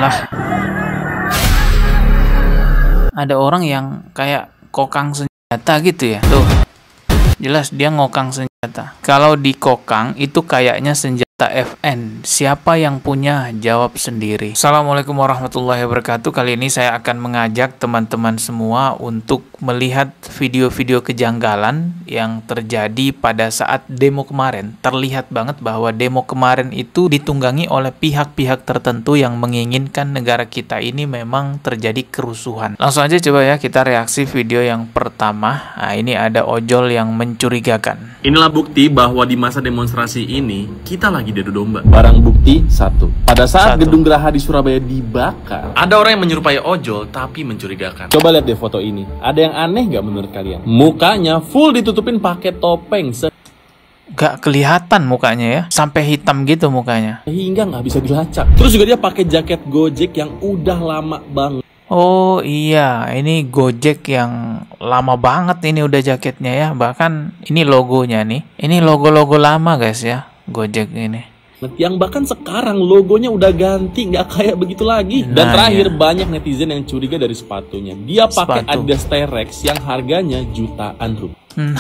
Lah, ada orang yang kayak kokang senjata gitu ya. Tuh, jelas dia ngokang senjata. Kalau dikokang itu kayaknya senjata FN. Siapa yang punya? Jawab sendiri. Assalamualaikum warahmatullahi wabarakatuh. Kali ini saya akan mengajak teman-teman semua untuk melihat video-video kejanggalan yang terjadi pada saat demo kemarin. Terlihat banget bahwa demo kemarin itu ditunggangi oleh pihak-pihak tertentu yang menginginkan negara kita ini memang terjadi kerusuhan. Langsung aja coba ya kita reaksi video yang pertama. Nah, ini ada ojol yang mencurigakan. Inilah bukti bahwa di masa demonstrasi ini kita lagi diadu domba. Barang bukti 1. Pada saat gedung Geraha di Surabaya dibakar, ada orang yang menyerupai ojol tapi mencurigakan. coba lihat deh foto ini. Ada yang aneh nggak menurut kalian? Mukanya full ditutupin pakai topeng Gak kelihatan mukanya ya, sampai hitam gitu mukanya. sehingga nggak bisa dilacak. Terus juga dia pakai jaket Gojek yang udah lama banget. Oh iya, ini Gojek yang lama banget ini udah jaketnya ya. Bahkan ini logonya nih. Ini logo-logo lama guys ya, Gojek ini. Yang bahkan sekarang logonya udah ganti, nggak kayak begitu lagi. Dan Nah, terakhir iya. banyak netizen yang curiga dari sepatunya. Dia pakai Sepatu. Adidas T-Rex yang harganya jutaan rupiah.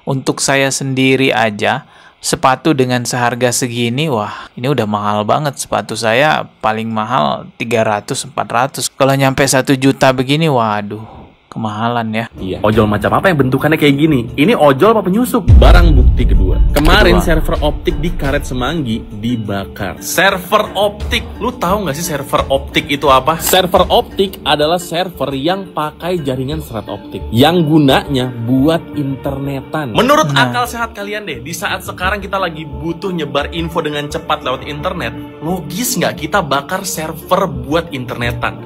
Untuk saya sendiri aja, sepatu dengan seharga segini, wah ini udah mahal banget. Sepatu saya paling mahal 300-400. Kalau nyampe 1 juta begini, waduh, kemahalan ya. Iya. Ojol macam apa yang bentukannya kayak gini? Ini ojol apa penyusup? Barang bukti kedua. Kemarin Kedua. server optik di Karet Semanggi dibakar. Server optik. Lu tahu nggak sih server optik itu apa? Server optik adalah server yang pakai jaringan serat optik yang gunanya buat internetan. Menurut Nah. akal sehat kalian deh, di saat sekarang kita lagi butuh nyebar info dengan cepat lewat internet, logis nggak kita bakar server buat internetan?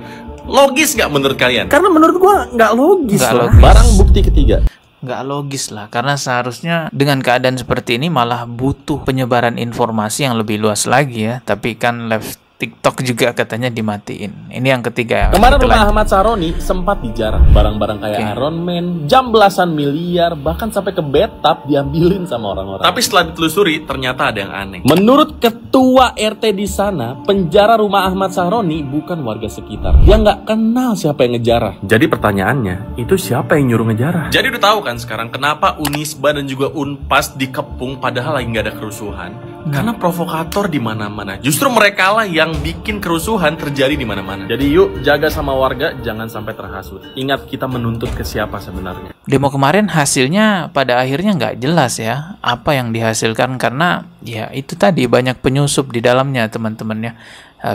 Logis nggak menurut kalian? Karena menurut gua nggak logis Nggak lah. logis. Barang bukti ketiga. Nggak logis lah, karena seharusnya dengan keadaan seperti ini malah butuh penyebaran informasi yang lebih luas lagi ya. Tapi kan live TikTok juga katanya dimatiin. Ini yang ketiga ya. Kemarin Kita rumah lanjut. Ahmad Saroni sempat dijarah. Barang-barang kayak Oke. Iron Man, jam belasan miliar, bahkan sampai ke bathtub diambilin sama orang-orang. Tapi setelah ditelusuri, ternyata ada yang aneh. Menurut ketua RT di sana, penjara rumah Ahmad Saroni bukan warga sekitar. Dia nggak kenal siapa yang ngejarah. Jadi pertanyaannya, itu siapa yang nyuruh ngejarah? Jadi udah tahu kan sekarang kenapa Unisba dan juga Unpas dikepung padahal lagi nggak ada kerusuhan? Karena provokator di mana-mana. Justru mereka lah yang bikin kerusuhan terjadi di mana-mana. Jadi yuk jaga sama warga, jangan sampai terhasut. Ingat kita menuntut ke siapa sebenarnya. Demo kemarin hasilnya pada akhirnya nggak jelas ya apa yang dihasilkan, karena ya itu tadi banyak penyusup di dalamnya teman-temannya.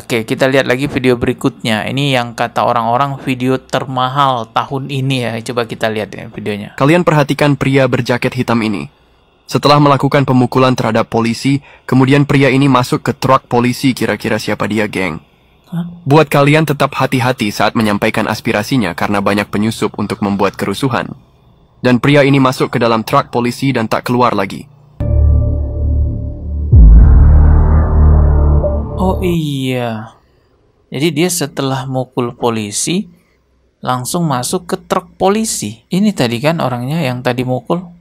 Oke, kita lihat lagi video berikutnya. Ini yang kata orang-orang video termahal tahun ini ya. Coba kita lihat ya videonya. Kalian perhatikan pria berjaket hitam ini. Setelah melakukan pemukulan terhadap polisi, kemudian pria ini masuk ke truk polisi. Kira-kira siapa dia, geng? Buat kalian tetap hati-hati saat menyampaikan aspirasinya karena banyak penyusup untuk membuat kerusuhan. Dan pria ini masuk ke dalam truk polisi dan tak keluar lagi. Oh iya. Jadi dia setelah mukul polisi langsung masuk ke truk polisi. Ini tadi kan orangnya yang tadi mukul.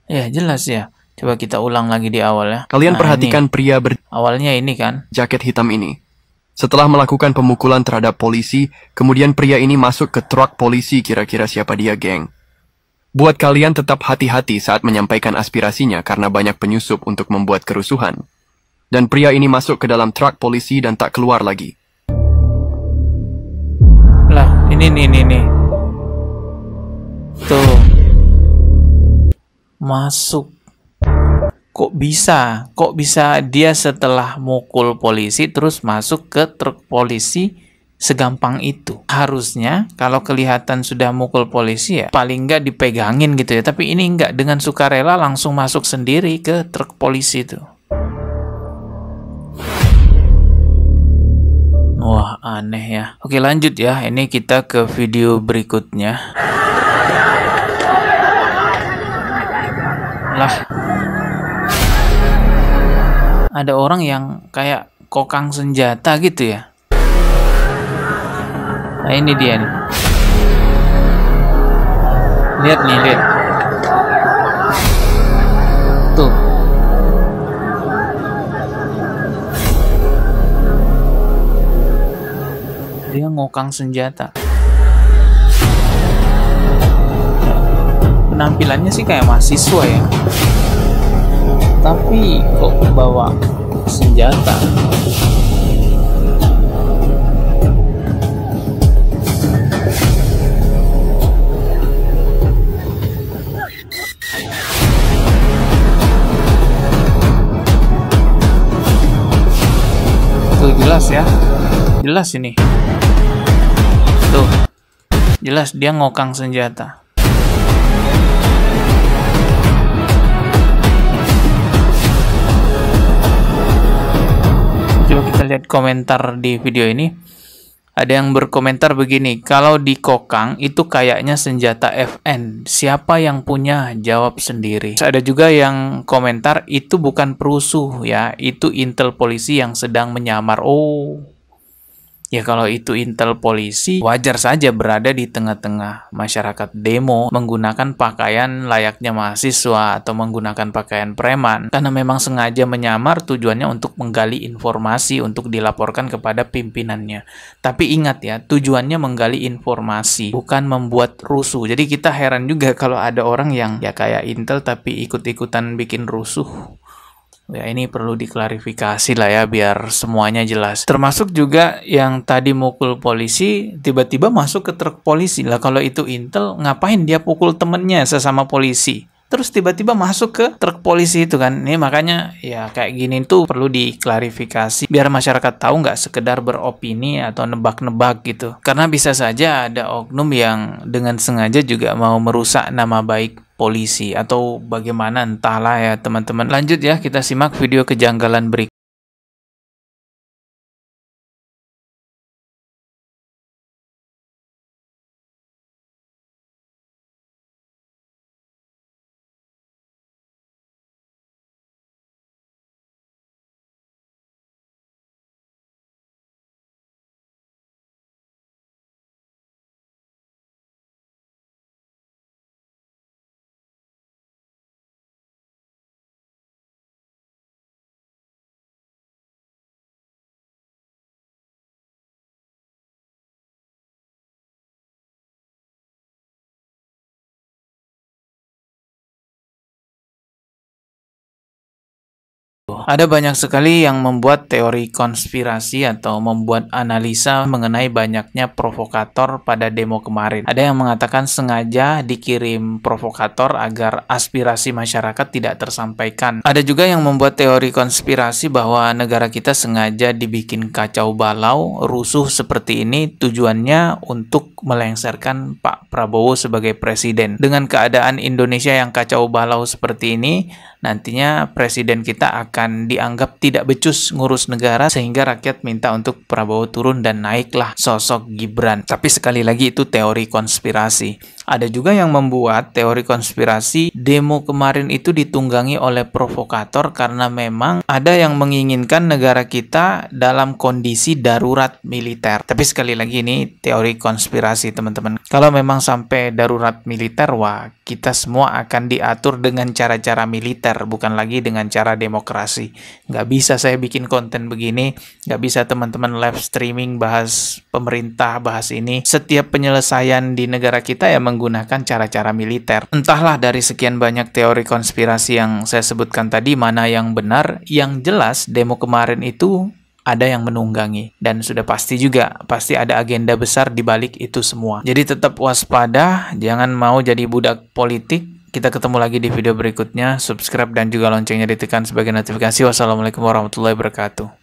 Ya jelas ya. Coba kita ulang lagi di awal ya. Kalian Nah, perhatikan ini. pria Awalnya ini kan. berjaket hitam ini. Setelah melakukan pemukulan terhadap polisi, kemudian pria ini masuk ke truk polisi. Kira-kira siapa dia, geng? Buat kalian tetap hati-hati saat menyampaikan aspirasinya karena banyak penyusup untuk membuat kerusuhan. Dan pria ini masuk ke dalam truk polisi dan tak keluar lagi. Lah, ini nih. Tuh. Masuk. Kok bisa dia setelah mukul polisi terus masuk ke truk polisi segampang itu? Harusnya kalau kelihatan sudah mukul polisi ya paling nggak dipegangin gitu ya. Tapi ini nggak, dengan sukarela langsung masuk sendiri ke truk polisi itu. Wah, aneh ya. Oke, lanjut ya. Ini kita ke video berikutnya. Lah, ada orang yang kayak kokang senjata gitu ya. Nah, ini dia nih. Lihat nih, lihat. Tuh. Dia ngokang senjata. Penampilannya sih kayak mahasiswa ya, tapi kok bawa senjata. Tuh jelas ya, jelas ini. Tuh jelas dia ngokang senjata. Coba kita lihat komentar di video ini. Ada yang berkomentar begini, kalau dikokang itu kayaknya senjata FN. Siapa yang punya? Jawab sendiri. Terus ada juga yang komentar, itu bukan perusuh ya, itu intel polisi yang sedang menyamar. Oh, ya kalau itu intel polisi, wajar saja berada di tengah-tengah masyarakat demo menggunakan pakaian layaknya mahasiswa atau menggunakan pakaian preman. Karena memang sengaja menyamar, tujuannya untuk menggali informasi untuk dilaporkan kepada pimpinannya. Tapi ingat ya, tujuannya menggali informasi, bukan membuat rusuh. Jadi kita heran juga kalau ada orang yang ya kayak intel tapi ikut-ikutan bikin rusuh. Ya ini perlu diklarifikasi lah ya biar semuanya jelas. Termasuk juga yang tadi mukul polisi tiba-tiba masuk ke truk polisi. Lah kalau itu intel ngapain dia pukul temennya sesama polisi? Terus tiba-tiba masuk ke truk polisi itu kan. Ini makanya ya kayak gini tuh perlu diklarifikasi biar masyarakat tahu nggak sekedar beropini atau nebak-nebak gitu. Karena bisa saja ada oknum yang dengan sengaja juga mau merusak nama baik polisi atau bagaimana entahlah ya teman-teman. Lanjut ya, kita simak video kejanggalan berikut. Ada banyak sekali yang membuat teori konspirasi atau membuat analisa mengenai banyaknya provokator pada demo kemarin. Ada yang mengatakan sengaja dikirim provokator agar aspirasi masyarakat tidak tersampaikan. Ada juga yang membuat teori konspirasi bahwa negara kita sengaja dibikin kacau balau, rusuh seperti ini tujuannya untuk melengsarkan Pak Prabowo sebagai presiden. Dengan keadaan Indonesia yang kacau balau seperti ini, nantinya presiden kita akan dianggap tidak becus ngurus negara sehingga rakyat minta untuk Prabowo turun dan naiklah sosok Gibran. Tapi sekali lagi itu teori konspirasi. Ada juga yang membuat teori konspirasi demo kemarin itu ditunggangi oleh provokator karena memang ada yang menginginkan negara kita dalam kondisi darurat militer. Tapi sekali lagi ini teori konspirasi teman-teman. Kalau memang sampai darurat militer, wah kita semua akan diatur dengan cara-cara militer, bukan lagi dengan cara demokrasi. Nggak bisa saya bikin konten begini, nggak bisa teman-teman live streaming bahas pemerintah, bahas ini. Setiap penyelesaian di negara kita ya menggunakan cara-cara militer. Entahlah dari sekian banyak teori konspirasi yang saya sebutkan tadi, mana yang benar. Yang jelas demo kemarin itu ada yang menunggangi dan sudah pasti juga pasti ada agenda besar di balik itu semua. Jadi tetap waspada, jangan mau jadi budak politik. Kita ketemu lagi di video berikutnya. Subscribe dan juga loncengnya ditekan sebagai notifikasi. Wassalamualaikum warahmatullahi wabarakatuh.